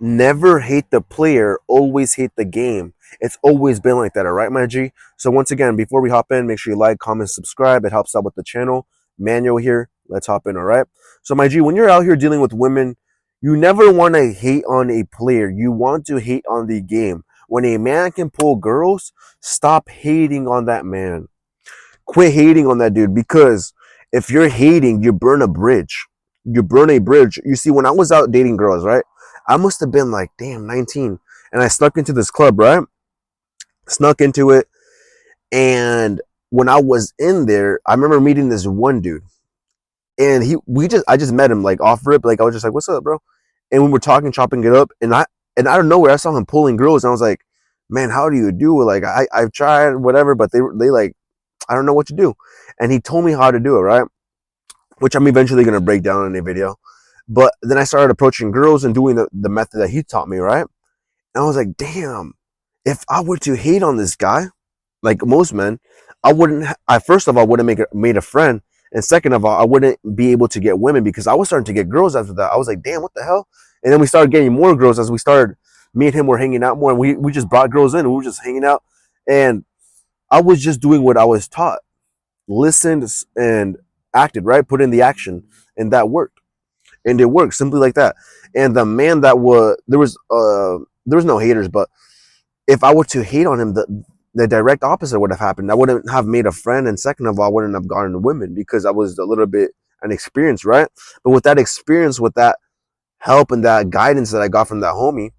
Never hate the player, always hate the game. It's always been like that, all right, my G? So once again, before we hop in, make sure you like, comment, subscribe. It helps out with the channel. Manual here. Let's hop in, all right? So my G, when you're out here dealing with women, you never want to hate on a player. You want to hate on the game. When a man can pull girls, stop hating on that man. Quit hating on that dude, because if you're hating, you burn a bridge. You burn a bridge. You see, when I was out dating girls, right? I must have been like, damn, 19. And I snuck into this club, right? Snuck into it. And when I was in there, I remember meeting this one dude. And I just met him like off rip. Like I was just like, what's up, bro? And we were talking, chopping it up. And out of nowhere, I saw him pulling girls. And I was like, man, how do you do it? Like I've tried whatever, but they like, I don't know what to do. And he told me how to do it, right? Which I'm eventually going to break down in a video. But then I started approaching girls and doing the method that he taught me, right? And I was like, damn, if I were to hate on this guy, like most men, I wouldn't, I first of all wouldn't made a friend. And second of all, I wouldn't be able to get women, because I was starting to get girls after that. I was like, damn, what the hell? And then we started getting more girls as we started, me and him were hanging out more. And we just brought girls in and we were just hanging out. And I was just doing what I was taught, listened and acted, right? Put in the action, and that worked. And it worked simply like that. And the man that was there was no haters, but if I were to hate on him, the direct opposite would have happened. I wouldn't have made a friend, and second of all, I wouldn't have gotten women, because I was a little bit inexperienced, right? But with that experience, with that help and that guidance that I got from that homie,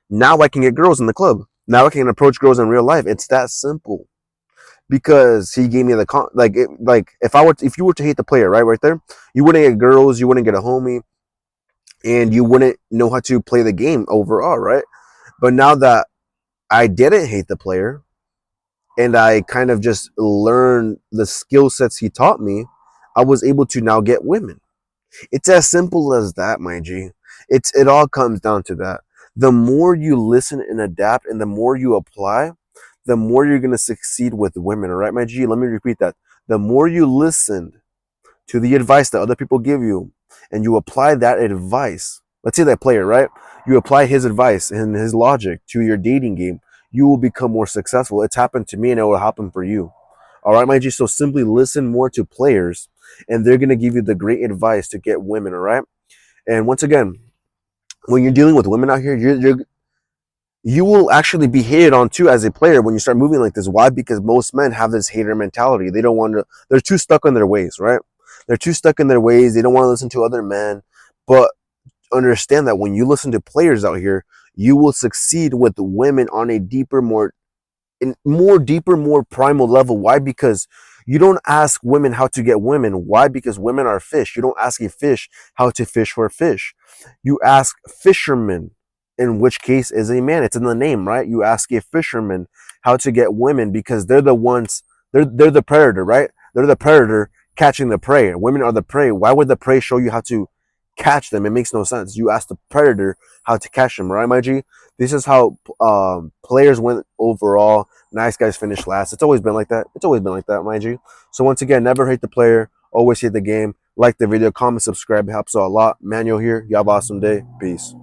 now I can get girls in the club. Now I can approach girls in real life. It's that simple. Because he gave me like if you were to hate the player, right there, you wouldn't get girls, you wouldn't get a homie, and you wouldn't know how to play the game overall, right? But now that I didn't hate the player, and I kind of just learned the skill sets he taught me, I was able to now get women. It's as simple as that, my G. It all comes down to that. The more you listen and adapt, and the more you apply, the more you're going to succeed with women. All right, my G, let me repeat that. The more you listen to the advice that other people give you, and you apply that advice, let's say that player, right? You apply his advice and his logic to your dating game, you will become more successful. It's happened to me, and it will happen for you. All right, my G. So simply listen more to players, and they're going to give you the great advice to get women. All right. And once again, when you're dealing with women out here, you will actually be hated on too as a player when you start moving like this. Why? Because most men have this hater mentality. They don't want to, they're too stuck in their ways, right? They're too stuck in their ways. They don't want to listen to other men. But understand that when you listen to players out here, you will succeed with women on a deeper, more primal level. Why? Because you don't ask women how to get women. Why? Because women are fish. You don't ask a fish how to fish for a fish. You ask fishermen, in which case is a man. It's in the name, right? You ask a fisherman how to get women, because they're the ones, they're the predator, right? They're the predator catching the prey. Women are the prey. Why would the prey show you how to catch them? It makes no sense. You ask the predator how to catch them, right, my G? This is how players win overall. Nice guys finish last. It's always been like that. It's always been like that, mind you. So once again, never hate the player. Always hate the game. Like the video, comment, subscribe. It helps out a lot. Manual here. You have an awesome day. Peace.